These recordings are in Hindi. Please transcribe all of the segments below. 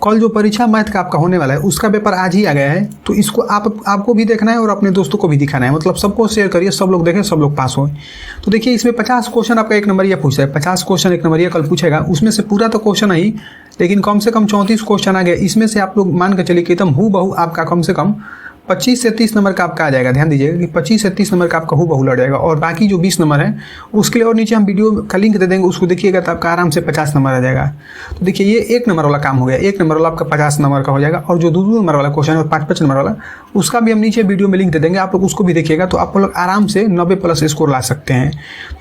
कल जो परीक्षा मैथ का आपका होने वाला है उसका पेपर आज ही आ गया है, तो इसको आपको भी देखना है और अपने दोस्तों को भी दिखाना है, मतलब सबको शेयर करिए, सब लोग देखें, सब लोग पास हों। तो देखिए इसमें 50 क्वेश्चन आपका एक नंबरिया पूछा है, 50 क्वेश्चन एक नंबरिया कल पूछेगा, उसमें से पूरा तो क्वेश्चन नहीं, लेकिन कम से कम 34 क्वेश्चन आ गया। इसमें से आप लोग मान के चलिए कि एकदम हूबहू आपका कम से कम 25 से 30 नंबर का आपका आ जाएगा। ध्यान दीजिएगा कि 25 से 30 नंबर का आपका हूबहू लड़ जाएगा, और बाकी जो 20 नंबर है उसके लिए और नीचे हम वीडियो का लिंक दे देंगे, उसको देखिएगा तो आपका आराम से 50 नंबर आ जाएगा। तो देखिए ये 1 नंबर वाला काम हो गया, 1 नंबर वाला आपका 50 नंबर का हो जाएगा, और जो 2 नंबर वाला क्वेश्चन है और 5-5 नंबर वाला उसका भी हम नीचे वीडियो में लिंक दे देंगे, आप लोग उसको भी देखिएगा, तो आप लोग आराम से 90+ स्कोर ला सकते हैं।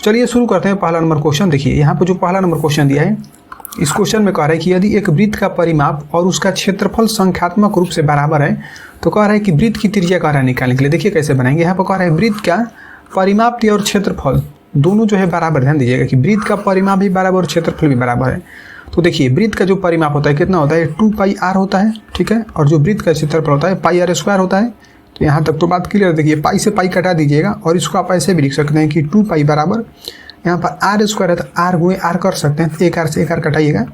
चलिए शुरू करते हैं पहला नंबर क्वेश्चन। देखिए यहाँ पर जो पहला नंबर क्वेश्चन दिया है, इस क्वेश्चन में कह रहा है कि यदि एक वृत्त का परिमाप और उसका क्षेत्रफल संख्यात्मक रूप से बराबर है, तो कह रहा है कि वृत्त की त्रिज्या कह रहा है निकालने के लिए। देखिए कैसे बनाएंगे, यहाँ पर कह रहा है वृत्त का परिमाप भी और क्षेत्रफल दोनों जो है बराबर। ध्यान दीजिएगा कि वृत्त का परिमाप भी बराबर और क्षेत्रफल भी बराबर है। तो देखिए वृत्त का जो परिमाप होता है कितना होता है, 2πr होता है, ठीक है, और जो वृत्त का क्षेत्रफल होता है πr² होता है। तो यहाँ तक तो बात क्लियर। देखिए पाई से पाई कटा दीजिएगा, और इसको आप ऐसे भी लिख सकते हैं कि 2π बराबर, यहाँ पर r² है तो r गुणे r कर सकते हैं, तो एक r से एक r कटाइएगा,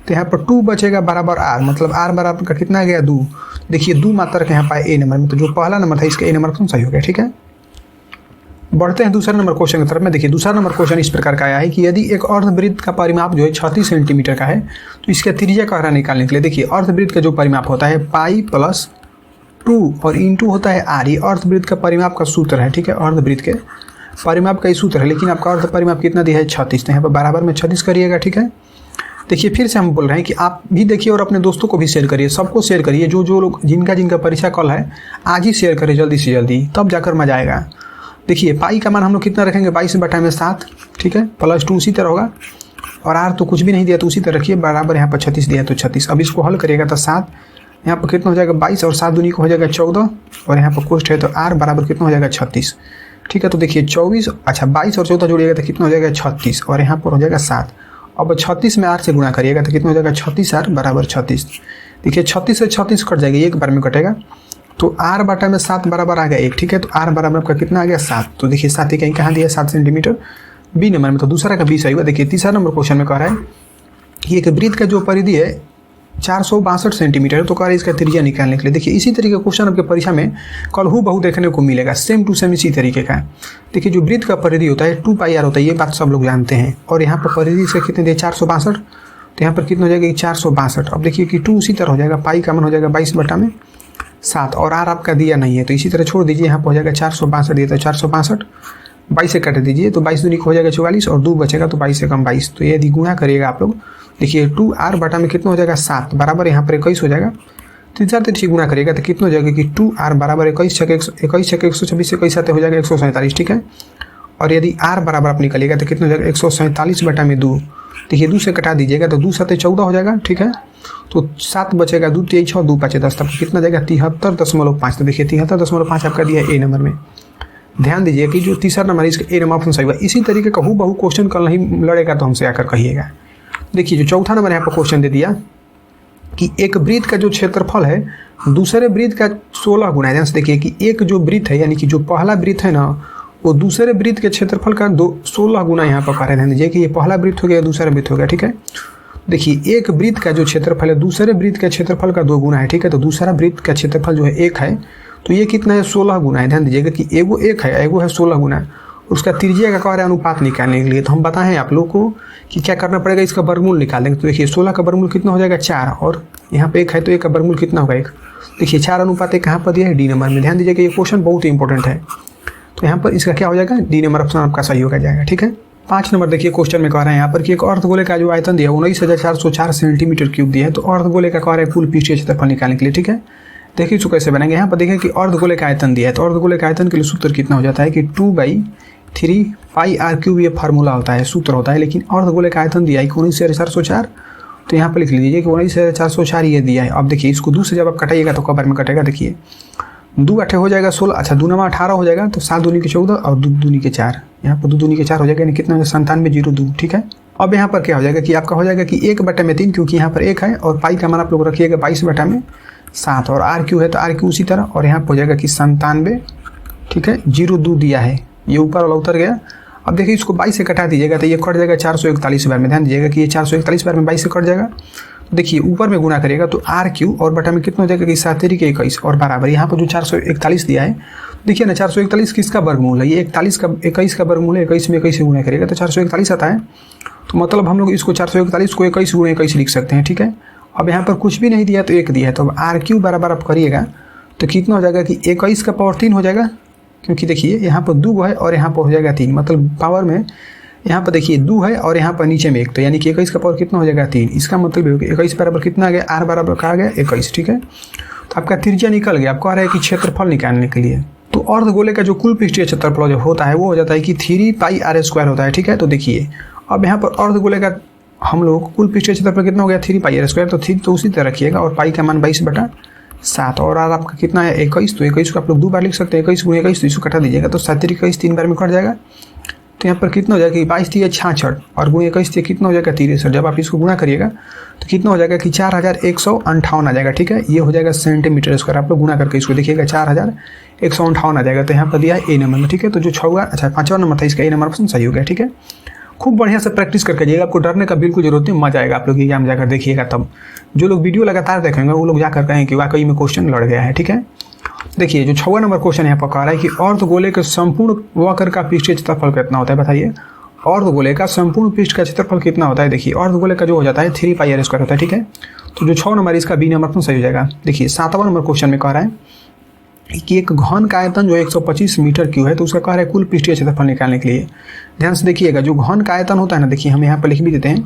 तो यहाँ पर 2 बचेगा बराबर r, मतलब r बराबर का कितना गया 2। देखिए 2 मात्रा के यहाँ पाए a नंबर में, तो जो पहला नंबर था इसका a नंबर कौन सही हो गया, ठीक है। बढ़ते हैं दूसरा नंबर क्वेश्चन की तरफ में। देखिए दूसरा नंबर क्वेश्चन इस प्रकार का आया है कि यदि एक अर्धवृत्त का परिमाप जो है 36 सेंटीमीटर का है, तो इसका त्रिज्या कह रहा है निकालने के लिए। देखिए अर्धवृत्त का जो परिमाप होता है π+2 और इंटू होता है r, ये अर्धवृत्त का परिमाप का सूत्र है, ठीक है, अर्धवृत्त के परिमाप का ही सूत्र है, लेकिन आपका अर्ध परिमाप कितना दिया है 36, तो यहाँ पर बराबर में 36 करिएगा, ठीक है। देखिए फिर से हम बोल रहे हैं कि आप भी देखिए और अपने दोस्तों को भी शेयर करिए, सबको शेयर करिए, जो लोग जिनका परीक्षा कल है आज ही शेयर करिए जल्दी से जल्दी, तब जाकर मजा आएगा। देखिए पाई का मान हम लोग कितना रखेंगे, 22/7, ठीक है, +2 उसी तरह होगा, और r तो कुछ भी नहीं दिया तो उसी तरह रखिए, बराबर यहाँ पर 36 दिया तो 36। अब इसको हल करिएगा तो 7 यहाँ पर कितना हो जाएगा 22, और 7 दूनी को हो जाएगा 14, और यहाँ पर कोष्ठ है तो r बराबर कितना हो जाएगा 36, ठीक है। तो देखिए 22, अच्छा 22 और 14 जोड़िएगा तो कितना हो जाएगा 36, और यहाँ पर हो जाएगा 7। अब 36 में r से गुणा करिएगा तो कितना हो जाएगा 36r बराबर 36। देखिए 36 से 36 कट जाएगा, एक बार में कटेगा, तो r/7 बराबर आ गया 1, ठीक है। तो r बराबर आपका कितना आ गया 7। तो देखिए 7 कहीं कहाँ दिया 7 सेंटीमीटर, बी नंबर में, तो दूसरा का बी सही हुआ। देखिए तीसरा नंबर क्वेश्चन में कह रहा है कि एक वृत्त का जो परिधि है 462 सेंटीमीटर है, तो कह रहा है इसका त्रिज्या निकालने के लिए। देखिए इसी तरीके का क्वेश्चन आपके परीक्षा में कल हूबहू देखने को मिलेगा, सेम टू सेम इसी तरीके का। देखिए जो वृत्त का परिधि होता है 2πr होता है, ये बात सब लोग जानते हैं, और यहाँ पर परिधि से कितने दिए 462, तो यहाँ पर कितना हो जाएगा 462। अब देखिए कि 2 उसी तरह हो जाएगा, पाई का मान हो जाएगा 22/7, और r आपका दिया नहीं है तो इसी तरह छोड़ दीजिए, यहाँ पर हो जाएगा 462 दिया तो 462, 22 से काट दीजिए तो 22 दूनी को हो जाएगा 44, और 2 बचेगा तो 22 से कम 22। तो यदि गुणा करिएगा आप लोग, देखिए 2r में कितना हो जाएगा 7 बराबर यहाँ पर 21 हो जाएगा, तो 4 से गुणा करिएगा तो कितना हो जाएगा कि 2r बराबर 21 छक 126 से 21 हो जाएगा 147, ठीक है। और यदि r बराबर आप निकालिएगा तो कितना हो जाएगा 147/2। देखिए 2 से कटा दीजिएगा तो 2 7 14 हो जाएगा, ठीक है। तो 7 बचेगा, 2 3 6 2 5 10, तब कितना जाएगा 73.5। तो देखिए 73.5 आपका दिया है ए नंबर में। ध्यान दीजिए कि जो तीसरा नंबर है इसका ए नंबर ऑप्शन सही हुआ। इसी तरीके का हूबहू क्वेश्चन कल नहीं लड़ेगा तो हमसे आकर कहिएगा। देखिए जो चौथा नंबर यहाँ पर क्वेश्चन दे दिया कि एक वृत्त का जो क्षेत्रफल है दूसरे वृत्त का 16 गुना है। ध्यान से देखिए कि एक जो वृत्त है, यानी कि जो पहला वृत्त है ना, वो दूसरे वृत्त के क्षेत्रफल का 16 गुना यहाँ पर कार्य। ध्यान दीजिए कि ये पहला वृत्त हो गया, दूसरा वृत्त हो गया, ठीक है। देखिए एक वृत्त का जो क्षेत्रफल है दूसरे वृत्त के क्षेत्रफल का 2 गुना है, ठीक है। तो दूसरा वृत्त का क्षेत्रफल जो है 1 है, तो ये कितना है 16 गुना है। ध्यान दीजिएगा कि एगो 1 है, एगो है 16 गुना। उसका त्रिज्या का कार्य अनुपात निकालने के लिए तो हम बताएं आप लोग को कि क्या करना पड़ेगा, इसका वर्गमूल निकाल देंगे। तो देखिए 16 का वर्गमूल कितना हो जाएगा 4, और यहाँ पे 1 है तो 1 का वर्गमूल कितना होगा 1। देखिए 4:1 कहाँ पर दिया है डी नंबर में। ध्यान दीजिए कि ये क्वेश्चन बहुत ही इंपॉर्टेंट है, तो यहाँ पर इसका क्या हो जाएगा डी नंबर ऑप्शन आपका सही होगा जाएगा, ठीक है। 5 नंबर देखिए क्वेश्चन में कह रहे हैं यहाँ पर कि एक अर्धगोले का जो आयतन दिया है 19,404 सेंटीमीटर क्यूब दिया है। तो अर्धगोले का कह रहा है कुल पृष्ठीय क्षेत्रफल निकालने के लिए, ठीक है। देखिए इसको कैसे बनाएंगे, यहाँ पर देखिए कि अर्धगोले का आयतन दिया है, तो अर्धगोले का आयतन के लिए सूत्र कितना हो जाता है कि 2/3πr⁵ ये फार्मूला होता है, सूत्र होता है। लेकिन अर्धगोले का आयतन दिया है 19,404, तो यहाँ पर लिख लीजिए कि 19,404 ये दिया है। अब देखिए इसको 2 से जब आप कटाइएगा तो कबर में कटेगा। देखिए 2 8 हो जाएगा 16, अच्छा 2 9 18 हो जाएगा, तो 7 दूनी के 14 और 2 दूनी के 4, यहाँ पर 2 दूनी के 4 हो जाएगा, यानी कितना 9702, ठीक है। अब यहाँ पर क्या हो जाएगा कि आपका हो जाएगा कि 1/3, क्योंकि यहाँ पर 1 है, और पाई का मान आप लोग रखिएगा 22/7, और r³ है तो r³ उसी तरह, और यहाँ पर हो जाएगा कि 97, ठीक है, 02 दिया है, ये ऊपर वाला उतर गया। अब देखिए इसको 22 से कटा दीजिएगा तो ये कट जाएगा 441 बार में। ध्यान दीजिएगा कि ये 441 बार में 22 से कट जाएगा, देखिए ऊपर में गुना करिएगा तो आर क्यू और बटा में कितना हो जाएगा कि 7 के 21 और बराबर यहाँ पर जो 441 दिया है, देखिए ना 441 किसका वर्गमूल है, ये 41 का 21 का वर्गमूल है, 21 में 21 से गुना करिएगा तो 441 आता है। तो मतलब हम लोग इसको 441 को 21 गुणे 21 लिख सकते हैं, ठीक है। अब यहाँ पर कुछ भी नहीं दिया तो 1 दिया है, तो अब आर क्यू बराबर आप करिएगा तो कितना हो जाएगा कि 21 का पावर 3 हो जाएगा, क्योंकि देखिए यहाँ पर 2 है और यहाँ पर हो जाएगा 3, मतलब पावर में यहाँ पर देखिए 2 है और यहाँ पर नीचे में 1, तो यानी कि 21 का पावर कितना हो जाएगा 3। इसका मतलब 21 बराबर कितना आ गया, आर बराबर कहा गया 21, ठीक है। तो आपका त्रिज्या निकल गया। आपको आ रहा है कि क्षेत्रफल निकालने के लिए तो अर्धगोले का जो कुल पृष्ठीय क्षेत्रफल जब होता है वो हो जाता है कि 3 पाई r² होता है, ठीक है। तो देखिए अब यहाँ पर अर्धगोले का हम लोग कुल पृष्ठीय क्षेत्रफल कितना हो गया 3 पाई r², तो 3 तो उसी तरह रखिएगा और पाई का मान 22/7 और आर आपका कितना है 21, तो 21 को आप लोग 2 बार लिख सकते हैं, 21 गुणे 21 तो इसको कटा दीजिएगा तो 7 21 3 बार में कट जाएगा। तो यहाँ पर कितना हो जाएगा कि 22 3 66 और गुणे 21 कितना हो जाएगा 63। जब आप इसको गुणा करिएगा तो कितना हो जाएगा कि 4158 आ जाएगा, ठीक है। ये हो जाएगा सेंटीमीटर स्क्वायर। आप लोग गुणा करके इसको देखिएगा 4158 आ जाएगा। तो यहाँ पर दिया है ए नंबर में, ठीक है। तो जो 5वां नंबर था इसका ए नंबर ऑप्शन सही हो गया, ठीक है। खूब बढ़िया से प्रैक्टिस करके जाइएगा, आपको डरने का बिल्कुल जरूरत नहीं, मजा आएगा। आप लोग एग्जाम जाकर देखिएगा तब। जो लोग वीडियो लगातार देखेंगे वो लोग जाकर कहें कि वाकई में क्वेश्चन लड़ गया है, ठीक है। देखिए जो 6वां नंबर क्वेश्चन यहाँ पर कह रहा है कि अर्धगोले के संपूर्ण वक्र का पृष्ठीय क्षेत्रफल कितना होता है, बताइए। अर्धगोले का संपूर्ण पृष्ठ का क्षेत्रफल कितना होता है। देखिए अर्धगोले का जो हो जाता है 3 पाई r² होता है, ठीक है। तो जो 6 नंबर इसका बी नंबर सही हो जाएगा। देखिए 7वां नंबर क्वेश्चन में कह रहा है कि एक घन का आयतन जो 125 मीटर क्यूब है, तो उसका कह रहा है कुल पृष्ठीय क्षेत्रफल निकालने के लिए। ध्यान से देखिएगा जो घन का आयतन होता है ना, देखिए हम यहाँ पर लिख भी देते हैं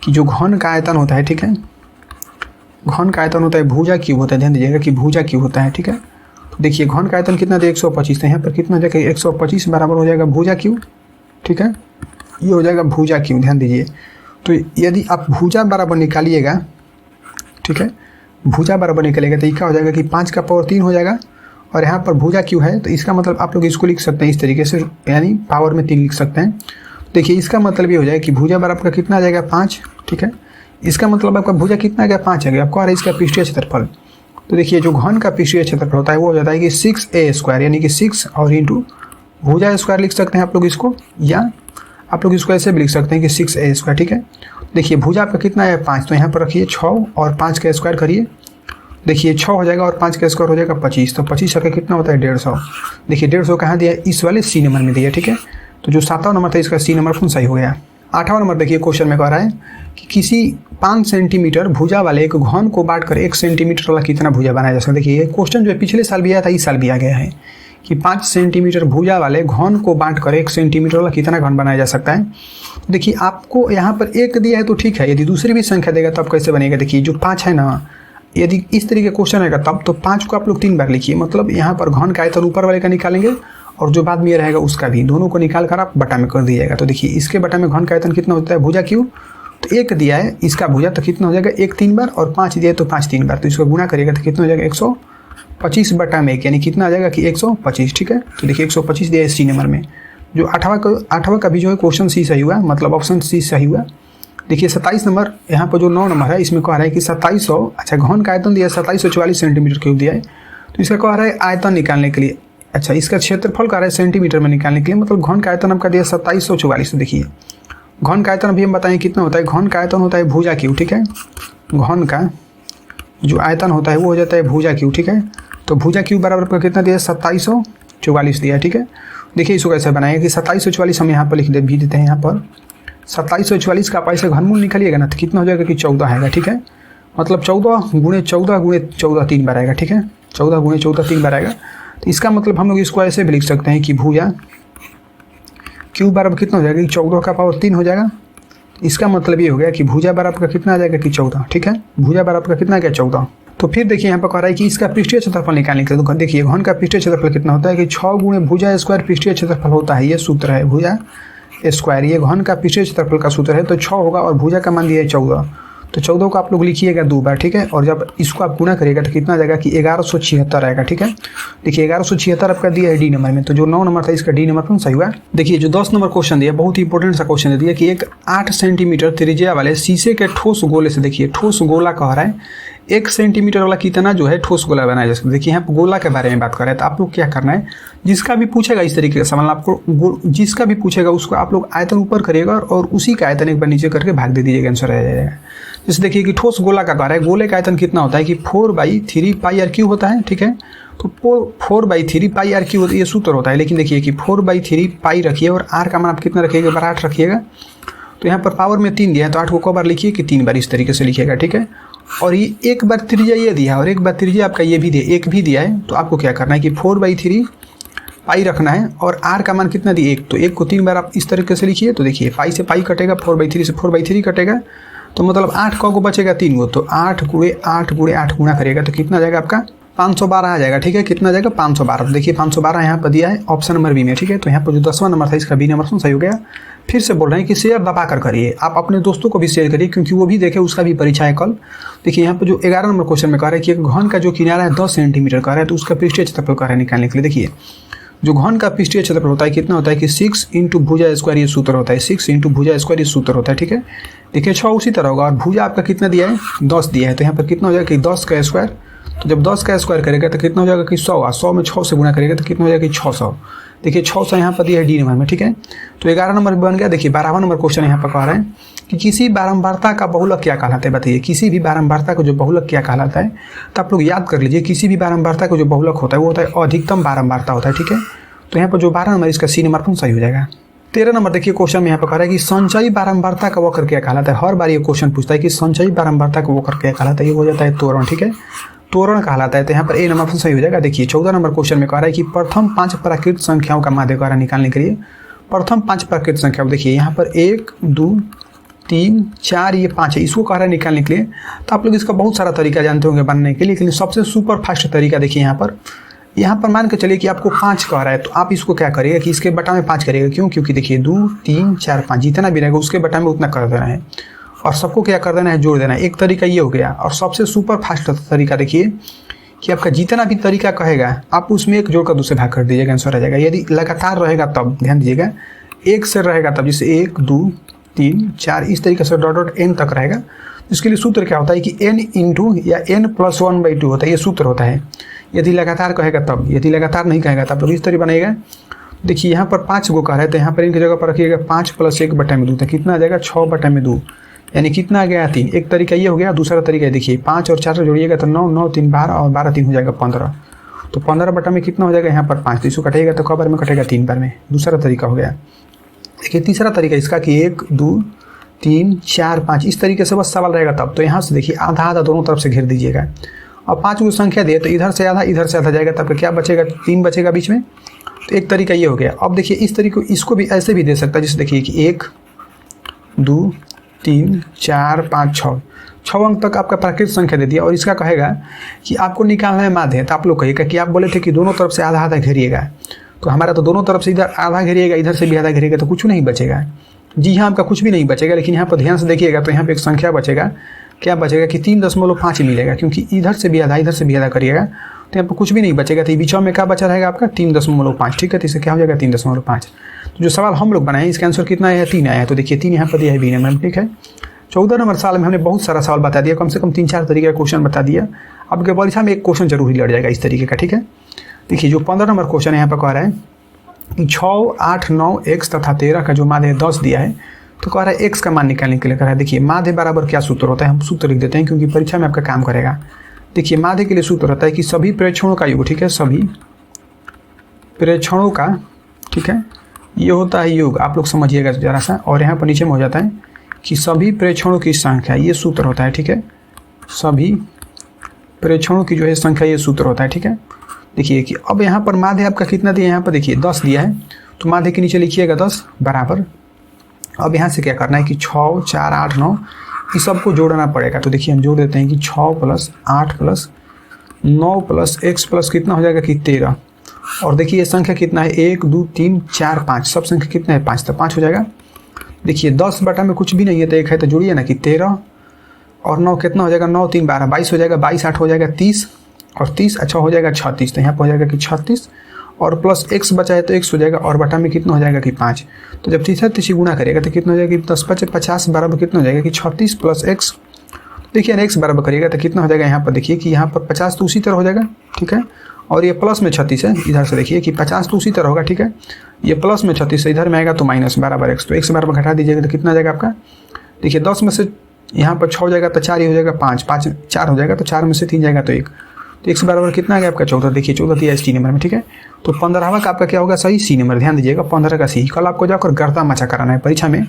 कि जो घन का आयतन होता है, ठीक है, घन का आयतन होता है भुजा क्यूब होता है। ध्यान दीजिएगा कि भुजा क्यूब होता है, ठीक है। तो देखिए घन का आयतन कितना था 125, तो यहाँ पर कितना हो जाएगा 125 बराबर हो जाएगा भुजा क्यूब, ठीक है। ये हो जाएगा भुजा क्यूब, ध्यान दीजिए। तो यदि आप भुजा बराबर निकालिएगा, ठीक है, भुजा बराबर निकालिएगा तो क्या हो जाएगा कि 5 का पावर 3 हो जाएगा और यहाँ पर भुजा क्यों है, तो इसका मतलब आप लोग इसको लिख सकते हैं इस तरीके से, यानी पावर में 3 लिख सकते हैं। देखिए इसका मतलब ये हो जाएगा कि भुजा बराबर का कितना आ जाएगा 5, ठीक है। इसका मतलब आपका भुजा कितना आ गया 5 आ गया। आपको आ रहा है इसका पृष्ठीय क्षेत्रफल। तो देखिए जो घन का पृष्ठीय क्षेत्रफल होता है वो हो जाता है कि 6a² यानी कि 6 और इंटू भुजा स्क्वायर लिख सकते हैं आप लोग इसको, या आप लोग इसको ऐसे भी लिख सकते हैं कि 6a², ठीक है। देखिए भुजा आपका कितना है 5, तो यहाँ पर रखिए 6 और 5 का स्क्वायर करिए। देखिए 6 हो जाएगा और 5 का स्क्वायर हो जाएगा 25, तो 25 का कितना होता है 150। देखिए 150 कहाँ दिया है, इस वाले सी नंबर में दिया, ठीक है। तो जो 7वां नंबर था इसका सी नंबर फोन सही हो गया। 8वां नंबर देखिए क्वेश्चन में कह रहा है कि किसी 5 सेंटीमीटर भुजा वाले एक घन को बांटकर 1 सेंटीमीटर वाला कितना भुजा बनाया जा सकता है। देखिए ये क्वेश्चन जो है पिछले साल भी आया था, इस साल भी आ गया है कि 5 सेंटीमीटर भुजा वाले घन को बांटकर 1 सेंटीमीटर वाला कितना घन बनाया जा सकता है। देखिए आपको यहाँ पर 1 दिया है तो ठीक है, यदि दूसरी भी संख्या देगा तब कैसे बनेगा। देखिए जो 5 है ना, यदि इस तरीके क्वेश्चन आएगा तब तो 5 को आप लोग 3 बार लिखिए, मतलब यहाँ पर घन का आयतन ऊपर वाले का निकालेंगे और जो बाद में ये रहेगा उसका भी, दोनों को निकाल कर आप बटा में कर दीजिएगा। तो देखिए इसके बटा में घन का आयतन कितना होता है भुजा क्यों, तो 1 दिया है इसका भुजा, तो कितना हो जाएगा 1 3 बार और 5 दिया है तो 5 3 बार, तो इसको गुणा करिएगा तो कितना हो जाएगा 125 बटा में 1, यानी कितना आ जाएगा कि 125, ठीक है। तो देखिए 125 दिया है सी नंबर में। जो 8वां का भी जो है क्वेश्चन सी सही हुआ, मतलब ऑप्शन सी सही हुआ। देखिए 27 नंबर यहाँ पर जो 9 नंबर है इसमें कह रहा है कि 2700, अच्छा घन का आयतन दिया है 2744 सेंटीमीटर क्यूब दिया है, तो इसका कह रहा है आयतन निकालने के लिए, अच्छा इसका क्षेत्रफल कह रहा है सेंटीमीटर में निकालने के लिए, मतलब घन का आयतन आपका दिया 2744। तो देखिए घन का आयतन अभी हम बताएं कितना होता है, घन का आयतन होता है भुजा क्यूब, ठीक है। घन का जो आयतन होता है वो हो जाता है भुजा क्यूब, ठीक है। तो भुजा क्यूब बराबर आपका कितना दिया 2744 दिया है, ठीक है। देखिए इसको कैसे बनाएंगे कि 2744 हम यहाँ पर लिख भी देते हैं, यहाँ पर 2744 का आप ऐसे घनमूल निकालिएगा ना तो कितना हो जाएगा कि 14 आएगा, ठीक है। मतलब 14 गुणे 14 3 बार आएगा, ठीक है। 14 गुणे 14 3 बार आएगा। तो इसका मतलब हम लोग इसको ऐसे भी लिख सकते हैं कि भुजा क्यूब बराबर कितना हो जाएगा कि 14 का पावर 3 हो जाएगा। इसका मतलब ये हो गया कि भुजा बराबर का कितना आ जाएगा कि 14, ठीक है। भुजा बराबर का कितना आ गया 14। तो फिर देखिए यहाँ पर कह रहा है कि इसका पृष्ठीय क्षेत्रफल निकालने के लिए, तो देखिए घन का पृष्ठीय क्षेत्रफल कितना होता है कि 6 गुणे भुजा स्क्वायर पृष्ठीय क्षेत्रफल होता है, ये सूत्र है भुजा स्क्वायर, ये घन का पृष्ठीय क्षेत्रफल का सूत्र है। तो 6 होगा और भुजा का मान दिया है 14, तो 14 को आप लोग लिखिएगा 2 बार, ठीक है। और जब इसको आप गुणा करिएगा तो कितना आ जाएगा कि 1176 आएगा, ठीक है। देखिए 1176 आपका दिया है डी नंबर में, तो जो 9 नंबर था इसका डी नंबर पर सही हुआ। देखिए जो 10 नंबर क्वेश्चन दिया बहुत ही इंपॉर्टेंट सा क्वेश्चन दिया कि एक 8 सेंटीमीटर त्रिज्या वाले शीशे के ठोस गोले से, देखिए ठोस गोला कह रहा है 1 सेंटीमीटर वाला कितना जो है ठोस गोला बनाया जा सकता है। देखिए यहाँ पर गोला के बारे में बात कर रहे हैं, तो आप लोग क्या करना है, जिसका भी पूछेगा इस तरीके का सवाल आपको, जिसका भी पूछेगा उसको आप लोग आयतन ऊपर करिएगा और उसी का आयतन एक बार नीचे करके भाग दे दीजिएगा, आंसर आ जाएगा। जैसे देखिए कि ठोस गोला का कार्य है, गोले का आयतन कितना होता है कि 4/3 पाई आर क्यू होता है, ठीक है। तो 4/3 पाई आर क्यू ये सूत्र होता है, लेकिन देखिए कि 4/3 पाई रखिए और आर का मान आप कितना रखिएगा, बार 8 रखिएगा। तो यहाँ पर पावर में 3 दिया है, तो 8 को कई बार लिखिए कि 3 बार, इस तरीके से लिखिएगा, ठीक है। और ये एक बार त्रिज्या ये दिया है और एक बार त्रिज्या आपका ये भी दिया, एक भी दिया है। तो आपको क्या करना है कि 4/3 पाई रखना है और आर का मान कितना दिया 1, तो 1 को 3 बार आप इस तरीके से लिखिए। तो देखिए पाई से पाई कटेगा, 4/3 से 4/3 कटेगा, तो मतलब 8 को बचेगा 3 गो, तो 8 × 8 × 8 गुणा करेगा तो कितना जाएगा आपका 512 आ जाएगा, ठीक है। कितना जाएगा 512। तो देखिए 512 यहाँ पर दिया है ऑप्शन नंबर बी में, ठीक है। तो यहाँ पर जो 10वां नंबर था इसका बी नंबर सही हो गया। फिर से बोल रहे हैं कि शेयर दबा कर करिए, आप अपने दोस्तों को भी शेयर करिए क्योंकि वो भी देखे, उसका भी परीक्षा है कल। देखिए यहाँ पर जो 11 नंबर क्वेश्चन में कह रहा है कि एक घन का जो किनारा है 10 सेंटीमीटर का है, तो उसका पृष्ठीय क्षेत्रफल कह रहा है निकालने के लिए। देखिए जो घन का पृष्ठीय क्षेत्रफल होता है कितना होता है कि 6 × भुजा स्क्वायर ये सूत्र होता है, 6 × भुजा स्क्वायर ये सूत्र होता है, ठीक है। देखिए 6 उसी तरह होगा और भुजा आपका कितना दिया है 10 दिया है, तो यहाँ पर कितना हो जाएगा कि 10 का स्क्वायर। तो जब 10 का स्क्वायर करेगा तो कितना हो जाएगा कि 100, 100 में 6 से गुणा करेगा तो कितना हो जाएगा कि 600। देखिए 600 यहाँ पर दिया है डी नंबर में, ठीक है। तो 11 नंबर बन गया। देखिए 12वां नंबर क्वेश्चन यहाँ पर कह रहे हैं कि किसी बारंबारता का बहुलक क्या कहलाता है, बताइए किसी भी बारंबारता को जो बहुलक क्या कहलाता है। तो आप लोग याद कर लीजिए, किसी भी बारंबारता को जो बहुलक होता है वो होता है अधिकतम बारंबारता होता है, ठीक है। तो यहाँ पर जो 12 नंबर इसका सी नंबर सही हो जाएगा। 13 नंबर देखिए क्वेश्चन में यहाँ पर कह रहा है कि संचयी बारंबारता का वक्र क्या कहलाता है। हर बार ये क्वेश्चन पूछता है कि संचयी बारंबारता का वक्र क्या कहलाता है, ये हो जाता है त्वरण, ठीक है, त्वरण कहलाता है। तो यहाँ पर ए नंबर सही हो जाएगा। देखिए 14 नंबर क्वेश्चन में कह रहा है कि प्रथम 5 प्राकृत संख्याओं का माध्य कार्य निकालने के लिए प्रथम 5 प्राकृत संख्या, देखिए यहाँ पर 1 2 3 4 ये 5 है, इसको कह रहा है निकालने के लिए। तो आप लोग इसका बहुत सारा तरीका जानते होंगे बनने के लिए, लेकिन सबसे सुपर फास्ट तरीका देखिए यहाँ पर मान के चलिए कि आपको 5 कह रहा है, तो आप इसको क्या करिएगा कि इसके बटा में 5 करिएगा। क्यों? क्योंकि देखिए 2 3 4 5 जितना भी रहेगा उसके बटा में उतना कर देना है और सबको क्या कर देना है, जोड़ देना है। एक तरीका ये हो गया। और सबसे सुपर फास्ट तरीका देखिए कि आपका जितना भी तरीका कहेगा आप उसमें एक जोड़कर दूसरे भाग कर दीजिएगा, आंसर आ जाएगा। यदि लगातार रहेगा तब ध्यान दीजिएगा, एक से रहेगा तब, जैसे 1 2 3 4 इस तरीके से डॉट डॉट n तक रहेगा। इसके लिए सूत्र क्या होता है कि n इंटू या n + 1/2 होता है, ये सूत्र होता है। यदि लगातार कहेगा तब, यदि लगातार नहीं कहेगा तब तो इस तरह बनेगा। देखिए यहाँ पर 5 गो कह रहे थे, यहाँ पर इनकी जगह पर रखिएगा 5 + 1/2, तो कितना आ जाएगा 6/2, यानी कितना आ गया 3। एक तरीका ये हो गया। दूसरा तरीका है देखिए 5 और 4 से जोड़िएगा तो 9 9 3 12 और 12 3 हो जाएगा 15। तो 15 में कितना हो जाएगा यहाँ पर 5, तो इसको कटेगा तो कई बार में कटेगा 3 बार में। दूसरा तरीका हो गया। देखिए तीसरा तरीका इसका कि 1 2 3 4 5 इस तरीके से बस सवाल रहेगा तब। तो यहाँ से देखिए आधा आधा दोनों तरफ से घेर दीजिएगा और 5 को संख्या दे तो इधर से आधा जाएगा, तब क्या बचेगा 3 बचेगा बीच में। तो एक तरीका ये हो गया। अब देखिए इस तरीके इसको भी ऐसे भी दे सकता है, जैसे देखिए कि 1 2 3 4 5 6 अंक तक आपका प्राकृतिक संख्या दे दिया और इसका कहेगा कि आपको निकालना है माध्य। तो आप लोग कहिएगा कि आप बोले थे कि दोनों तरफ से आधा आधा घेरिएगा, तो हमारा तो दोनों तरफ से इधर आधा घेरिएगा इधर से भी आधा घेरिएगा तो कुछ नहीं बचेगा। जी हाँ, आपका कुछ भी नहीं बचेगा। लेकिन यहाँ पर ध्यान से देखिएगा तो यहाँ पर एक संख्या बचेगा, क्या बचेगा कि 3.5 मिलेगा, क्योंकि इधर से भी आधा करिएगा तो यहाँ पर कुछ भी नहीं बचेगा। तो बीच में क्या बचा रहेगा आपका 3.5, ठीक है। तो इसे क्या हो जाएगा 3.5। तो जो सवाल हम लोग बनाए इसका आंसर कितना है 3 आया है। तो देखिए 3 यहाँ पर दिया है बी नंबर, ठीक है। 14 नंबर साल में हमने बहुत सारा सवाल बता दिया, कम से कम 3-4 तरीके का क्वेश्चन बता दिया। आपके परीक्षा में एक क्वेश्चन जरूर ही लड़ जाएगा इस तरीके का, ठीक है। देखिए जो 15 नंबर क्वेश्चन है यहाँ पर कह रहा है कि 6 8 9 x तथा 13 का जो माध्य 10 दिया है, तो कह रहा है x का मान निकालने के लिए कह रहा है। देखिए माध्य बराबर क्या सूत्र होता है, हम सूत्र लिख देते हैं क्योंकि परीक्षा में आपका काम करेगा। देखिए माध्य के लिए सूत्र होता है कि सभी प्रेक्षणों का योग, ठीक है, सभी प्रेक्षणों का, ठीक है, ये होता है योग, आप लोग समझिएगा जरा सा। और यहाँ पर नीचे में हो जाता है कि सभी प्रेक्षणों की संख्या, ये सूत्र होता है, ठीक है। सभी प्रेक्षणों की जो है संख्या ये सूत्र होता है, ठीक है। देखिए कि अब यहाँ पर माध्य आपका कितना दिया है, यहाँ पर देखिए 10 दिया है, तो माध्य के नीचे लिखिएगा 10 बराबर। अब यहाँ से क्या करना है कि 6 4 8 9 इस सबको जोड़ना पड़ेगा। तो देखिए हम जोड़ देते हैं कि 6 + 8 + 9 + x प्लस कितना हो जाएगा कि 13। और देखिए ये संख्या कितना है 1 2 3 4 5, सब संख्या कितना है 5, तो 5 हो जाएगा। देखिए 10 बटा में कुछ भी नहीं है तो 1 है, तो जोड़िए ना कि 13 और 9 कितना हो जाएगा 9 3 12 22 हो जाएगा, 22 8 हो जाएगा 30 और 30 अच्छा हो जाएगा 36। तो यहाँ पर हो जाएगा कि 36 और प्लस x बचा है तो x हो जाएगा और बटा में कितना हो जाएगा कि 5। तो जब 30 गुणा करेगा तो कितना हो जाएगा कि 10 5 50 बराबर कितना हो जाएगा कि 36 + x। देखिए x बराबर करिएगा तो कितना हो जाएगा, यहाँ पर देखिए कि यहाँ पर 50 तो उसी तरह हो जाएगा, ठीक है। और ये प्लस में 36 है, इधर से देखिए कि 50 तो उसी तरह होगा, ठीक है। ये प्लस में 36 इधर में आएगा तो माइनस बराबर x, तो x बराबर घटा दीजिएगा तो कितना आ जाएगा आपका। देखिए 10 में से यहाँ पर 6 हो जाएगा तो 4 ही हो जाएगा 5, 5 4 हो जाएगा तो 4 में से 3 जाएगा तो 1, तो 1 से बराबर कितना आ गया आपका 14। देखिए 14 दिया सी नंबर में, ठीक है। तो 15वां का आपका क्या होगा सही, सी नंबर। ध्यान दीजिएगा 15 का सी। कल आपको जाकर गर्दा मचा कराना है परीक्षा में,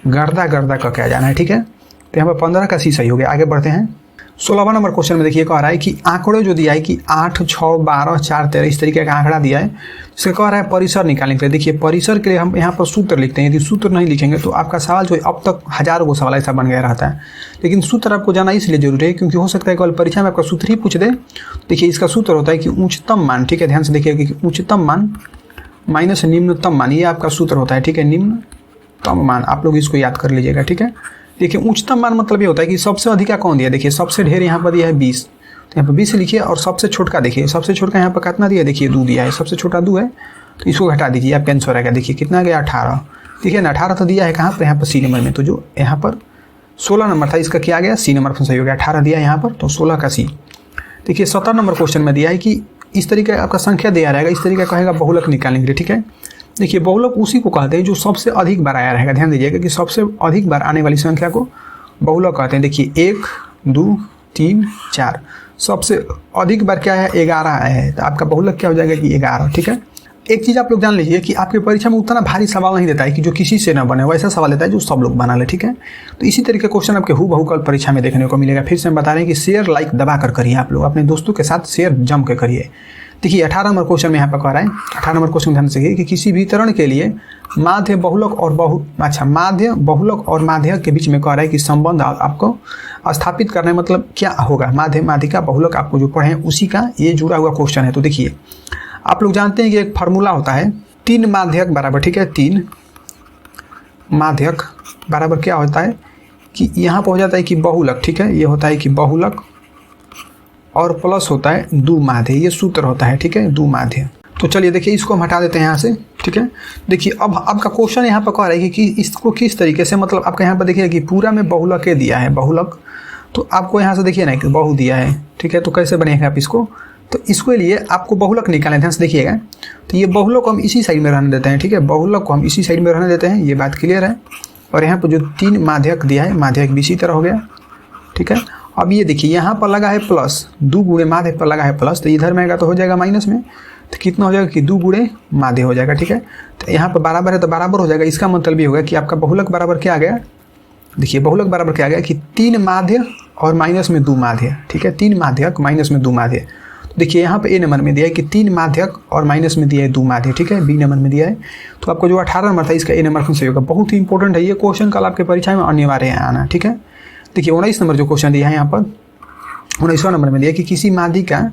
गर्दा का क्या जाना है, ठीक है। तो यहाँ पर 15 का सी सही हो गया। आगे बढ़ते हैं 16वां नंबर क्वेश्चन में। देखिए कह रहा है कि आंकड़े जो दिया है कि 8, 6, 12, 4, 13 इस तरीके का आंकड़ा दिया है, इसका कह रहा है परिसर निकालने के लिए। देखिए परिसर के लिए हम यहाँ पर सूत्र लिखते हैं, यदि सूत्र नहीं लिखेंगे तो आपका सवाल जो है अब तक हजारों को सवाल ऐसा बन गया रहता है। लेकिन सूत्र आपको जाना इसलिए जरूरी है क्योंकि हो सकता है कल परीक्षा में आपका सूत्र ही पूछ दे। देखिए इसका सूत्र होता है कि उच्चतम मान, ठीक है, ध्यान से देखिए कि उच्चतम मान माइनस निम्नतम मान, ये आपका सूत्र होता है, ठीक है। निम्नतम मान आप लोग इसको याद कर लीजिएगा, ठीक है। देखिए उच्चतम मान मतलब ये होता है कि सबसे अधिका कौन दिया। देखिए सबसे ढेर यहाँ पर दिया है 20, तो यहाँ पर 20 लिखिए। और सबसे छोटका देखिए, सबसे छोटका यहाँ पर कितना दिया, देखिए 2 दिया है, सबसे छोटा 2 है, तो इसको घटा दीजिए, आपका आंसर आएगा। देखिए कितना गया 18, देखिए ना 18 तो दिया है कहाँ पर, यहाँ पर सी नंबर में। तो जो यहाँ पर 16 नंबर था इसका क्या गया, सी नंबर पर सही हो गया। 18 दिया यहाँ पर तो 16 का सी। देखिए 17 नंबर क्वेश्चन में दिया है कि इस तरीके आपका संख्या दिया रहेगा, इस तरीके कहेगा बहुलक निकालने के लिए, ठीक है। देखिए बहुलक उसी को कहते हैं जो सबसे अधिक बार आया रहेगा। ध्यान दीजिएगा कि सबसे अधिक बार आने वाली संख्या को बहुलक कहते हैं। देखिए 1, 2, 3, 4 सबसे अधिक बार क्या है 11 आया है, तो आपका बहुलक क्या हो जाएगा कि 11, ठीक है। एक चीज़ आप लोग जान लीजिए कि आपके परीक्षा में उतना भारी सवाल नहीं देता है कि जो किसी से न बने, वैसा सवाल देता है जो सब लोग बना ले, ठीक है। तो इसी तरीके क्वेश्चन आपके हूबहू कल परीक्षा में देखने को मिलेगा। फिर से हम बता रहे हैं कि शेयर लाइक दबा कर करिए, आप लोग अपने दोस्तों के साथ शेयर जम के करिए। देखिए 18 नंबर क्वेश्चन में यहाँ पर कह रहा है, 18 नंबर क्वेश्चन ध्यान से कि किसी भी वितरण के लिए माध्य बहुलक और माध्य बहुलक और माध्यक के बीच में कह रहा है कि संबंध आपको स्थापित करना है। मतलब क्या होगा, माध्य माध्यिका बहुलक आपको जो पढ़े हैं उसी का ये जुड़ा हुआ क्वेश्चन है। तो देखिए आप लोग जानते हैं कि एक फार्मूला होता है 3 माध्यक बराबर, ठीक है, 3 माध्यक बराबर क्या होता है कि यहाँ पर हो जाता है कि बहुलक, ठीक है, ये होता है कि बहुलक और प्लस होता है 2 माध्य, ये सूत्र होता है, ठीक है, 2 माध्य। तो चलिए देखिए इसको हम हटा देते हैं यहाँ से, ठीक है। देखिए अब आपका क्वेश्चन यहाँ पर कह रहा है कि इसको किस तरीके से, मतलब आपका यहाँ पर देखिए कि पूरा में बहुलक दिया है, बहुलक, तो आपको यहाँ से देखिए ना कि बहु दिया है, ठीक है। तो कैसे बनेगा आप इसको, तो इसके लिए आपको बहुलक निकालना ध्यान से देखिएगा। तो ये बहुलक को हम इसी साइड में रहने देते हैं, ठीक है, बहुलक को हम इसी साइड में रहने देते हैं, ये बात क्लियर है। और यहाँ पर जो 3 माध्यक दिया है, माध्यक भी इसी तरह हो गया, ठीक है। अब ये देखिए यहाँ पर लगा है प्लस, 2 गुणे माध्य पर लगा है प्लस, तो इधर में आएगा तो हो जाएगा माइनस में, तो कितना हो जाएगा कि 2 गुणे माध्य हो जाएगा, ठीक है। तो यहाँ पर बराबर है तो बराबर हो जाएगा। इसका मतलब ये होगा कि आपका बहुलक बराबर क्या आ गया, देखिए बहुलक बराबर क्या आ गया कि 3 माध्य और माइनस में 2 माध्य, ठीक है, 3 माध्यक माइनस में 2 माध्य। देखिए यहाँ पे ए नंबर में दिया है कि 3 माध्यक और माइनस में दिया है 2 माध्य, ठीक है, बी नंबर में दिया है। तो आपको जो 18 नंबर था इसका ए नंबर सही होगा। बहुत ही इंपॉर्टेंट है ये क्वेश्चन, कल आपके परीक्षा में अनिवार्य है आना, ठीक है। देखिए 19 नंबर जो क्वेश्चन दिया है यहाँ पर 19वां नंबर में दिया कि किसी माध्यिका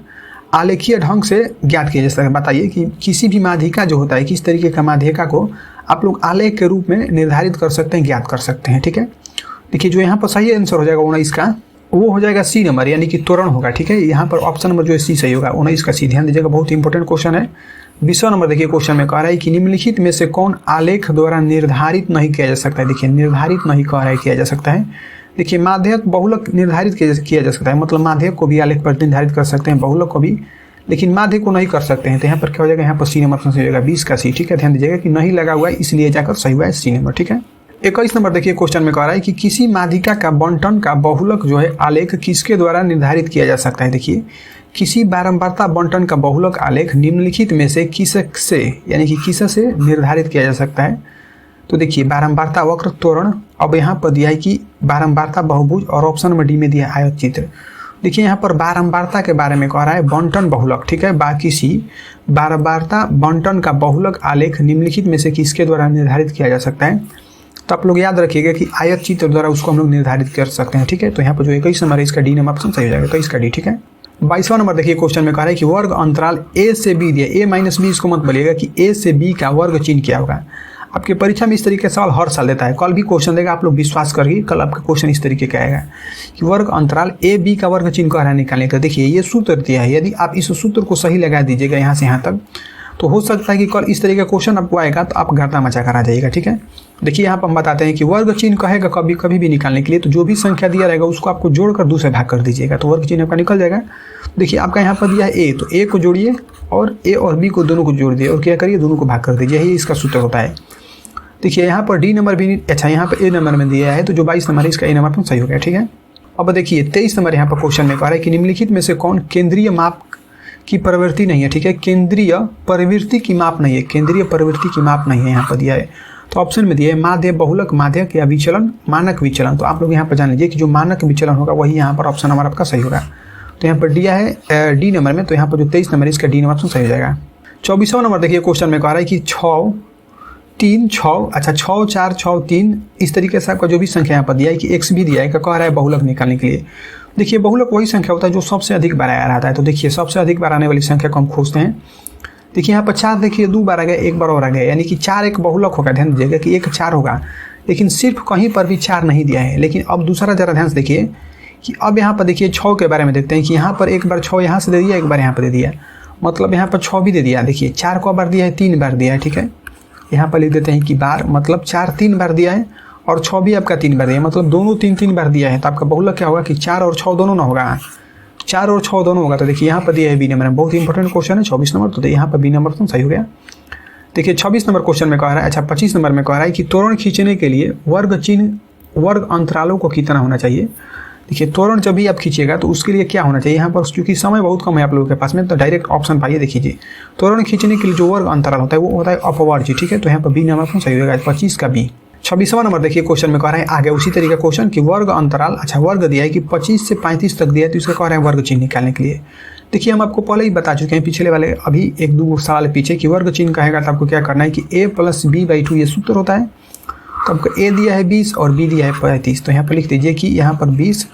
आलेखीय ढंग से ज्ञात किया जा सकता है। बताइए कि किसी भी माध्यिका जो होता है किस तरीके का माध्यिका को आप लोग आलेख के रूप में निर्धारित कर सकते हैं, ज्ञात कर सकते हैं, ठीक है। देखिए जो यहाँ पर सही आंसर हो जाएगा 19 का, वो हो जाएगा सी नंबर, यानी कि त्वरण होगा, ठीक है। यहाँ पर ऑप्शन नंबर जो है सी सही होगा, 19 का सी। ध्यान दीजिएगा बहुत इंपॉर्टेंट क्वेश्चन है। 20वां नंबर देखिए क्वेश्चन में कह रहा है कि निम्नलिखित में से कौन आलेख द्वारा निर्धारित नहीं किया जा सकता है। देखिए निर्धारित नहीं कह रहा है किया जा सकता है। देखिए माध्यक बहुलक निर्धारित किया जा सकता है, मतलब माध्यक को भी आलेख पर निर्धारित कर सकते हैं, बहुलक को भी, लेकिन माध्य को नहीं कर सकते हैं। तो यहाँ पर क्या हो जाएगा, यहाँ पर सी नंबर सही हो जाएगा, 20 का सी, ठीक है। ध्यान दीजिएगा कि नहीं लगा हुआ है इसलिए जाकर सही हुआ है सी नंबर, ठीक है। 21 नंबर देखिए क्वेश्चन में कह रहा है कि किसी माध्यिका का बंटन का बहुलक जो है आलेख किसके द्वारा निर्धारित किया जा सकता है। देखिए किसी बारंबारता बंटन का बहुलक आलेख निम्नलिखित में से किससे, यानी कि किस से निर्धारित किया जा सकता है। तो देखिए बारंबारता वक्र, त्वरण, अब यहाँ पर दिया है कि बारंबारता बहुभुज, और ऑप्शन नंबर डी में दिया है आयत चित्र। देखिए यहाँ पर बारंबारता के बारे में कह रहा है बंटन बहुलक, ठीक है, बाकी सी बारंबारता बंटन का बहुलक आलेख निम्नलिखित में से किसके द्वारा निर्धारित किया जा सकता है। तो आप लोग याद रखिएगा कि आयत चित्र द्वारा उसको हम लोग निर्धारित कर सकते हैं, ठीक है। तो यहाँ पर जो 21 नंबर है इसका डी नंबर ऑप्शन सही हो जाएगा, 21 का डी, ठीक है। 22वां नंबर देखिए क्वेश्चन में कह रहा है कि वर्ग अंतराल ए से बी दिया, ए माइनस बी, इसको मत बोलिएगा कि ए से बी का वर्ग चिन्ह क्या होगा। आपके परीक्षा में इस तरीके का सवाल हर साल देता है, कल भी क्वेश्चन देगा, आप लोग विश्वास करिए कल आपका क्वेश्चन इस तरीके का आएगा कि वर्ग अंतराल ए बी का वर्ग चिन्ह कह रहा है निकालने का। देखिए ये सूत्र दिया है, यदि आप इस सूत्र को सही लगा दीजिएगा यहाँ से यहाँ तक, तो हो सकता है कि कल इस तरीके का क्वेश्चन आपको आएगा तो आप गर्दा मचा कर आ जाइएगा, ठीक है। देखिए यहाँ पर हम बताते हैं कि वर्ग चिन्ह कहेगा कभी भी निकालने के लिए, तो जो भी संख्या दिया रहेगा उसको आपको जोड़कर 2 से भाग कर दीजिएगा, तो वर्ग चिन्ह आपका निकल जाएगा। देखिए आपका यहाँ पर दिया है ए, तो ए को जोड़िए और ए और बी को दोनों को जोड़ दिए और क्या करिए, दोनों को भाग कर दीजिए, यही इसका सूत्र होता है। देखिए यहाँ पर डी नंबर भी, अच्छा यहाँ पर ए नंबर में दिया है, तो जो 22 नंबर है इसका ए नंबर पर सही हो गया, ठीक है। अब देखिए 23 नंबर यहाँ पर क्वेश्चन में कह रहा है कि निम्नलिखित में से कौन केंद्रीय माप की प्रवृत्ति नहीं है, ठीक है। केंद्रीय प्रवृत्ति की माप नहीं है, केंद्रीय प्रवृत्ति की माप नहीं है यहाँ पर दिया है। तो ऑप्शन में दिया है माध्य, बहुलक माध्यक या विचलन, मानक विचलन। तो आप लोग यहाँ पर जान लीजिए कि जो मानक विचलन होगा वही यहाँ पर ऑप्शन नंबर आपका सही होगा। तो यहाँ पर दिया है डी नंबर में, तो यहाँ पर जो 23 नंबर है इसका डी नंबर ऑप्शन सही हो जाएगा। 24वां नंबर देखिए क्वेश्चन में कह रहा है कि 6 3 6, अच्छा 6 4 6 3, इस तरीके से आपका जो भी संख्या यहाँ पर दिया है कि x भी दिया है, कह रहा है बहुलक निकालने के लिए। देखिए बहुलक वही संख्या होता है जो सबसे अधिक बार आ रहा है। तो देखिए सबसे अधिक बार आने वाली संख्या को हम खोजते हैं। देखिए यहाँ पर 4 देखिए 2 बार आ गया, 1 बार और आ गया, यानी कि 4 एक बहुलक होगा। ध्यान दीजिएगा कि 1 4 होगा, लेकिन सिर्फ कहीं पर भी 4 नहीं दिया है। लेकिन अब दूसरा जरा ध्यान से देखिए कि अब यहाँ पर देखिए 6 के बारे में देखते हैं कि यहाँ पर एक बार 6 यहाँ से दे दिया, एक बार यहाँ पर दे दिया, मतलब यहाँ पर 6 भी दे दिया। देखिए 4 को बार दिया है, 3 बार दिया है, ठीक है। यहाँ पर लिख देते हैं कि बार, मतलब 4 3 बार दिया है और 6 भी आपका 3 बार दिया है, मतलब दोनों 3 3 बार दिया है। तो आपका बहुलक क्या होगा कि 4 और 6 दोनों ना होगा, 4 और 6 दोनों होगा। तो देखिए यहाँ पर दिया है बी नंबर में, बहुत इंपॉर्टेंट क्वेश्चन है 24 नंबर, तो यहाँ पर बी नंबर तो सही हो गया। देखिए 26 नंबर क्वेश्चन में कह रहा है, अच्छा 25 नंबर में कह रहा है कि तोरण खींचने के लिए वर्ग चिन्ह वर्ग अंतरालों को कितना होना चाहिए। देखिए तोरण जब भी आप खींचिएगा तो उसके लिए क्या होना चाहिए, यहाँ पर क्योंकि समय बहुत कम है आप लोगों के पास में, तो डायरेक्ट ऑप्शन पाइए। देखिए तोरण खींचने के लिए जो वर्ग अंतराल होता है वो होता है अपवर्ग जी, ठीक है। तो यहाँ पर बी नंबर सही होगा, 25 का बी। 26वां नंबर देखिए क्वेश्चन में कह रहा है आगे उसी तरीके क्वेश्चन कि वर्ग अंतराल, अच्छा वर्ग दिया है कि 25 से 35 तक दिया है, तो इसका कह रहे हैं वर्ग चिन्ह निकालने के लिए। देखिए हम आपको पहले ही बता चुके हैं पिछले वाले अभी 1-2 साल पीछे कि वर्ग चिन्ह कहेगा तो आपको क्या करना है कि a + b/2 ये सूत्र होता है। तो आपको a दिया है 20 और b दिया है 35, तो यहाँ पर लिख दीजिए कि यहाँ पर 20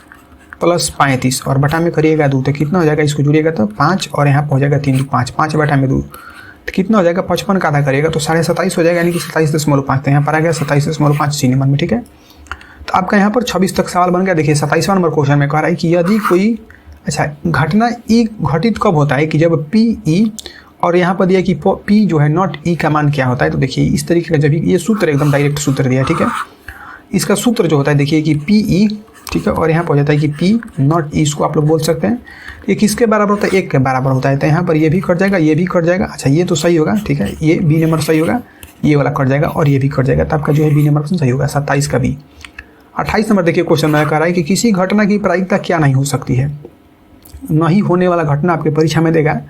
+ 35 और बटा में करिएगा 2, तो कितना हो जाएगा, इसको जुड़िएगा तो 5 और यहाँ पर हो जाएगा 3 5 5 बटा में 2, तो कितना हो जाएगा 55 का आधा करिएगा तो 27.5 हो जाएगा, यानी कि 27.5। तो यहाँ पर आ गया 27.5 सी नंबर में, ठीक है। तो आपका यहाँ पर 26 तक सवाल बन गया। देखिए 27वां नंबर क्वेश्चन में कह रहा है कि यदि कोई, अच्छा घटना ई घटित कब होता है कि जब पी ई, और यहाँ पर दिया कि पी जो है नॉट ई का मान क्या होता है। तो देखिए इस तरीके का जब ये सूत्र एकदम डायरेक्ट सूत्र दिया है, ठीक है। इसका सूत्र जो होता है देखिए कि पी ई, ठीक है, और यहाँ पर हो जाता है कि पी नॉट ई, इसको आप लोग बोल सकते हैं। ये किसके बराबर होता है, 1 के बराबर होता है। तो यहाँ पर ये भी कट जाएगा, ये भी कट जाएगा, अच्छा ये तो सही होगा, ठीक है, ये बी नंबर सही होगा, ये वाला कट जाएगा और ये भी कट जाएगा। तो आपका जो है बी नंबर सही होगा, 27 का बी। 28 नंबर देखिए क्वेश्चन में कह रहा है कि किसी घटना की प्रायिकता क्या नहीं हो सकती है। नहीं होने वाला घटना आपके परीक्षा में देगा,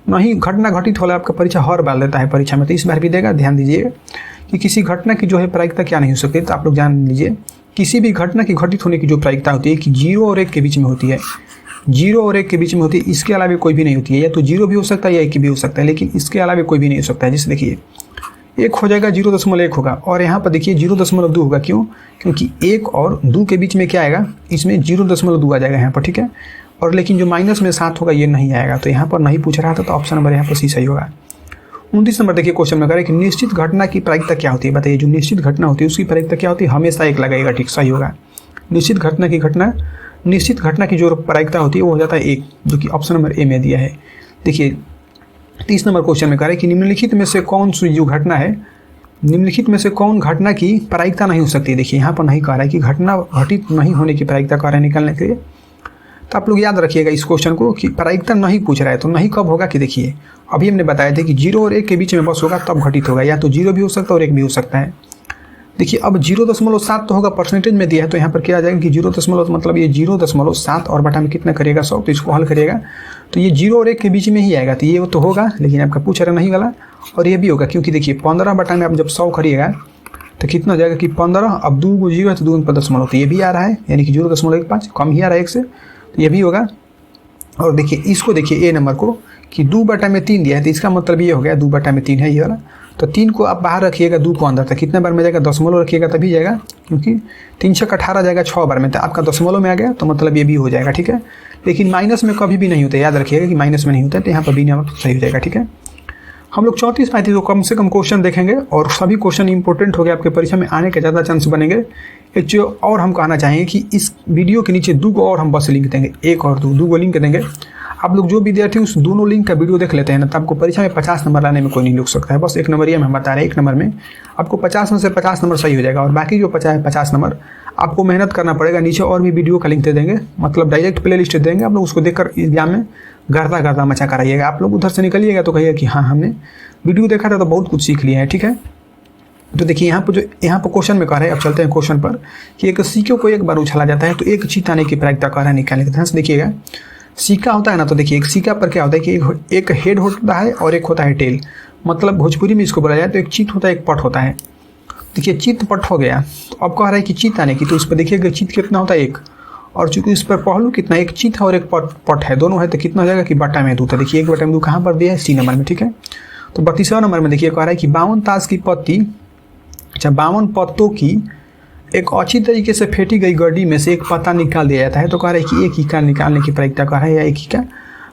नहीं घटना घटित वाला आपका परीक्षा हर बार देता है परीक्षा में, तो इस बार भी देगा। ध्यान दीजिए कि किसी घटना की जो है प्रायिकता क्या नहीं हो सकती। तो आप लोग जान लीजिए किसी भी घटना की घटित होने की जो प्रायिकता होती है कि 0 और 1 के बीच में होती है, 0 और 1 के बीच में होती है, इसके अलावा कोई भी नहीं होती है। या तो 0 भी हो सकता है या 1 भी हो सकता है, लेकिन इसके अलावा कोई भी नहीं हो सकता है। जैसे देखिए 1 हो जाएगा, 0.1 होगा, और यहाँ पर देखिए 0.2 होगा। क्यों, क्योंकि 1 और 2 के बीच में क्या आएगा, इसमें 0.2 आ जाएगा यहाँ पर, ठीक है। और लेकिन जो माइनस में 7 होगा ये नहीं आएगा, तो यहाँ पर नहीं पूछ रहा था, तो ऑप्शन नंबर यहाँ पर सी सही होगा। 29 नंबर देखिए क्वेश्चन में कह रहा है कि निश्चित घटना की प्रायिकता क्या होती है। बताइए जो निश्चित घटना होती है उसकी प्रायिकता क्या होती है, हमेशा 1 लगाएगा, ठीक, सही होगा। निश्चित घटना की जो प्रायिकता होती है वो हो जाता है 1, जो कि ऑप्शन नंबर ए में दिया है। देखिए 30 नंबर क्वेश्चन में कह रहा है कि निम्नलिखित में से कौन सी जो घटना है, निम्नलिखित में से कौन घटना की प्रायिकता नहीं हो सकती। देखिए यहाँ पर नहीं कह रहा है कि घटना घटित नहीं होने की प्रायिकता कह रहा है निकालने के लिए। तो आप लोग याद रखिएगा इस क्वेश्चन को कि प्रायिकता नहीं पूछ रहा है, तो नहीं कब होगा कि देखिए अभी हमने बताया था कि 0 और 1 के बीच में बस होगा तब घटित होगा, या तो 0 भी हो सकता है और 1 भी हो सकता है। देखिए अब 0.7 तो होगा, परसेंटेज में दिया है, तो यहाँ पर क्या आ जाएगा कि 0. मतलब ये 0.7 और बटा में कितना करिएगा 100, तो इसको हल करिएगा तो ये 0 और 1 के बीच में ही आएगा, तो ये तो होगा, लेकिन आपका पूछ रहा नहीं वाला। और ये भी होगा क्योंकि देखिए 15 बटा में आप जब 100 करिएगा तो कितना हो जाएगा कि 15, अब 2 को 0 है तो 2 पर दशमलव, तो ये भी आ रहा है, यानी कि 0.15 कम ही आ रहा है 1 से, तो ये भी होगा। और देखिए इसको देखिए ए नंबर को कि 2 बटा में 3 दिया है, तो इसका मतलब ये हो गया 2 बटा में 3 है ये वाला। तो 3 को आप बाहर रखिएगा, 2 को अंदर, तो कितने बार में जाएगा, दशमलव रखिएगा तभी जाएगा, क्योंकि 3 छक 18 जाएगा 6 बार में, तो आपका दशमलव में आ गया, तो मतलब ये भी हो जाएगा, ठीक है। लेकिन माइनस में कभी भी नहीं होता, याद रखिएगा कि माइनस में नहीं होता है, तो यहाँ पर बी नंबर सही हो जाएगा, ठीक है। हम लोग 34-35 को कम से कम क्वेश्चन देखेंगे और सभी क्वेश्चन इंपॉर्टेंट हो गए, आपके परीक्षा में आने के ज़्यादा चांस बनेंगे। एक जो और हम कहना चाहेंगे कि इस वीडियो के नीचे 2 को और हम बस लिंक देंगे, 1 और 2 को लिंक देंगे। आप लोग जो विद्यार्थी उस दोनों लिंक का वीडियो देख लेते हैं ना, तो आपको परीक्षा में 50 नंबर लाने में कोई नहीं रुक सकता है। बस 1 नंबर ये हम बता रहे हैं, 1 नंबर में आपको 50 में से 50 नंबर सही हो जाएगा, और बाकी जो 50 नंबर आपको मेहनत करना पड़ेगा। नीचे और भी वीडियो का लिंक दे देंगे, मतलब डायरेक्ट प्ले लिस्ट देंगे, आप लोग उसको देखकर एग्जाम में गर्दा मचा कराइएगा। आप लोग उधर से निकलिएगा तो कहिएगा कि हाँ हमने वीडियो देखा था तो बहुत कुछ सीख लिया है, ठीक है। तो देखिए यहाँ पर क्वेश्चन में कह रहे हैं, अब चलते हैं क्वेश्चन पर, कि एक सिक्के को एक बार उछाला जाता है तो एक चीत आने की प्रायिकता कह रहा है निकालने के। ध्यान से देखिएगा, सिक्का होता है ना, तो देखिए एक सिक्का पर क्या होता है कि एक हेड होता है और एक होता है टेल। मतलब भोजपुरी में इसको बोला जाए तो एक चित होता है, एक पट होता है। देखिए चित पट हो गया, तो अब कह रहा है कि चित आने की, तो इस पर देखिएगा चित कितना होता है एक, और चूंकि इस पर पहलू कितना, एक चित है और एक पट है, दोनों है, तो कितना हो जाएगा कि बटा में 2। तो देखिए 1/2 कहाँ पर दिया है, सी नंबर में। ठीक है, तो 32वां नंबर में देखिए कह रहा है कि 52 ताश की पत्ती, अच्छा 52 पत्तों की एक अच्छी तरीके से फेंटी गई गड्डी में से एक पत्ता निकाल दिया जाता है, तो कह रहा है कि एक इक्का निकालने की प्रायिकता कह रहा है, या एक इक्का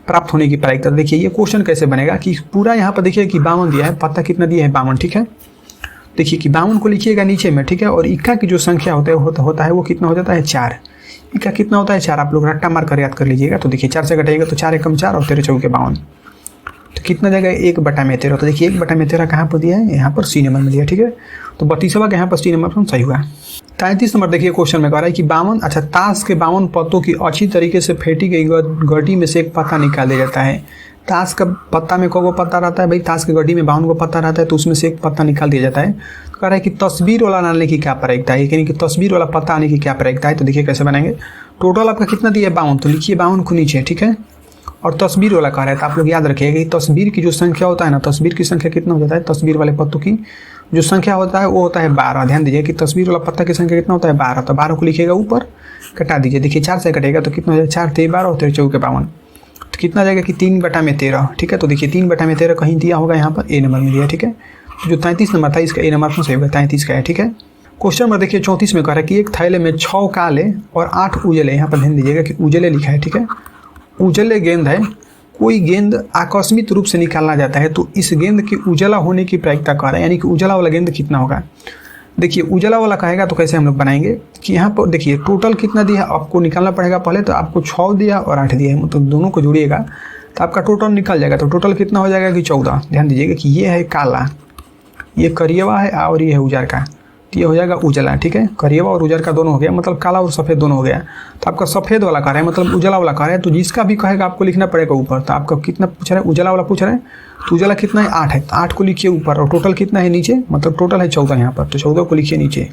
प्राप्त होने की प्रायिकता। देखिए ये क्वेश्चन कैसे बनेगा कि पूरा यहाँ पर देखिए कि 52 दिया है, पत्ता कितना दिया है 52। ठीक है, देखिए कि 52 को लिखिएगा नीचे में। ठीक है, और इक्का की जो संख्या होता है वो कितना हो जाता है 4। इक्का कितना होता है 4, आप लोग रट्टा मार कर याद कर लीजिएगा। तो देखिए 4 से घटाइएगा तो 4 एकम 4 और 13 चौके 52, तो कितना जाएगा 1/13। तो देखिए 1/13 कहाँ पर दिया है, यहाँ पर सी नंबर में दिया। ठीक है, तो 32वां का यहाँ पर सी नंबर पर सही हुआ। 33 नंबर देखिए क्वेश्चन में कह रहा है कि 52, अच्छा ताश के 52 पत्तों की अच्छी तरीके से फेंटी गई गड्डी में से एक पत्ता निकाल दिया जाता है। ताश का पत्ता में को पत्ता रहता है भाई, ताश की गड्डी में 52 को पत्ता रहता है, तो उसमें से एक पत्ता निकाल दिया जाता है। तो कह रहा है कि तस्वीर वाला आने की क्या प्रायिकता है, यानी कि तस्वीर वाला पत्ता आने की क्या प्रायिकता है। तो देखिए कैसे बनाएंगे, टोटल आपका कितना दिया है 52, तो लिखिए 52 को नीचे। ठीक है, और तस्वीर वाला कह रहा है, तो आप लोग याद रखिएगा कि तस्वीर की जो संख्या होता है ना, तस्वीर की संख्या कितना हो जाता है, तस्वीर वाले पत्तों की जो संख्या होता है वो होता है 12। ध्यान दीजिए कि तस्वीर वाला पत्ता की संख्या कितना होता है 12, तो 12 को लिखिएगा ऊपर, कटा दीजिए। देखिए 4 से कटेगा तो कितना हो जाएगा, 4 × 12 और 13 चौके 52, तो कितना जाएगा कि 3/13। ठीक है, तो देखिए 3/13 कहीं दिया होगा यहाँ पर, ए नंबर में दिया। ठीक है, जो 33 नंबर था इसका ए नंबर पर सही होगा, 33 का है। ठीक है, क्वेश्चन नंबर देखिए 34 में कह रहा है कि एक थैले में 6 काले और 8 उजले, यहाँ पर ध्यान दीजिएगा कि उजले लिखा है। ठीक है, उजले गेंद है, कोई गेंद आकस्मिक रूप से निकालना जाता है तो इस गेंद की उजला होने की प्रायिकता कह रहा है, यानी कि उजला वाला गेंद कितना होगा। देखिए उजला वाला कहेगा तो कैसे हम लोग बनाएंगे कि यहाँ पर देखिए टोटल कितना दिया आपको निकालना पड़ेगा पहले, तो आपको 6 दिया और 8 दिया है, मतलब दोनों को जोड़िएगा तो आपका टोटल निकल जाएगा। तो टोटल कितना हो जाएगा कि 14। ध्यान दीजिएगा कि ये है काला, ये करिएवा है और ये है उजर का, तो ये हो जाएगा उजला। ठीक है, करिएवा और उजर का दोनों हो गया, मतलब काला और सफ़ेद दोनों हो गया। तो आपका सफ़ेद वाला कह रहा है, मतलब उजला वाला कह रहा है, तो जिसका भी कहेगा आपको लिखना पड़ेगा ऊपर। तो आपका कितना पूछ रहा है, उजला वाला पूछ रहा है, तो उजला कितना है 8 है, तो 8 को लिखिए ऊपर, और टोटल कितना है नीचे, मतलब टोटल है 14 यहाँ पर, तो 14 को लिखिए नीचे,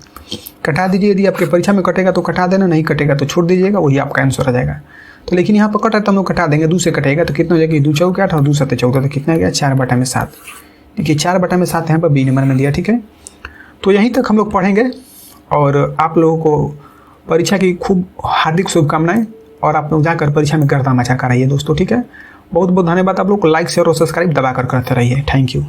कटा दीजिए। यदि आपके परीक्षा में कटेगा तो कटा देना, नहीं कटेगा तो छोड़ दीजिएगा, वही आपका आंसर आ जाएगा। तो लेकिन यहाँ पर कटा तो हम लोग कटा देंगे, 2 से कटेगा तो कितना हो जाएगा, 2 चौके 8 और 2 7 14, तो कितना गया 4/7। देखिए 4/7 यहाँ पर बी नंबर में दिया। ठीक है, तो यहीं तक हम लोग पढ़ेंगे और आप लोगों को परीक्षा की खूब हार्दिक शुभकामनाएं, और आप लोग जाकर परीक्षा में गर्दा मचा कर आइए दोस्तों। ठीक है, बहुत बहुत धन्यवाद। आप लोग को लाइक शेयर और सब्सक्राइब दबा कर करते रहिए। Thank you.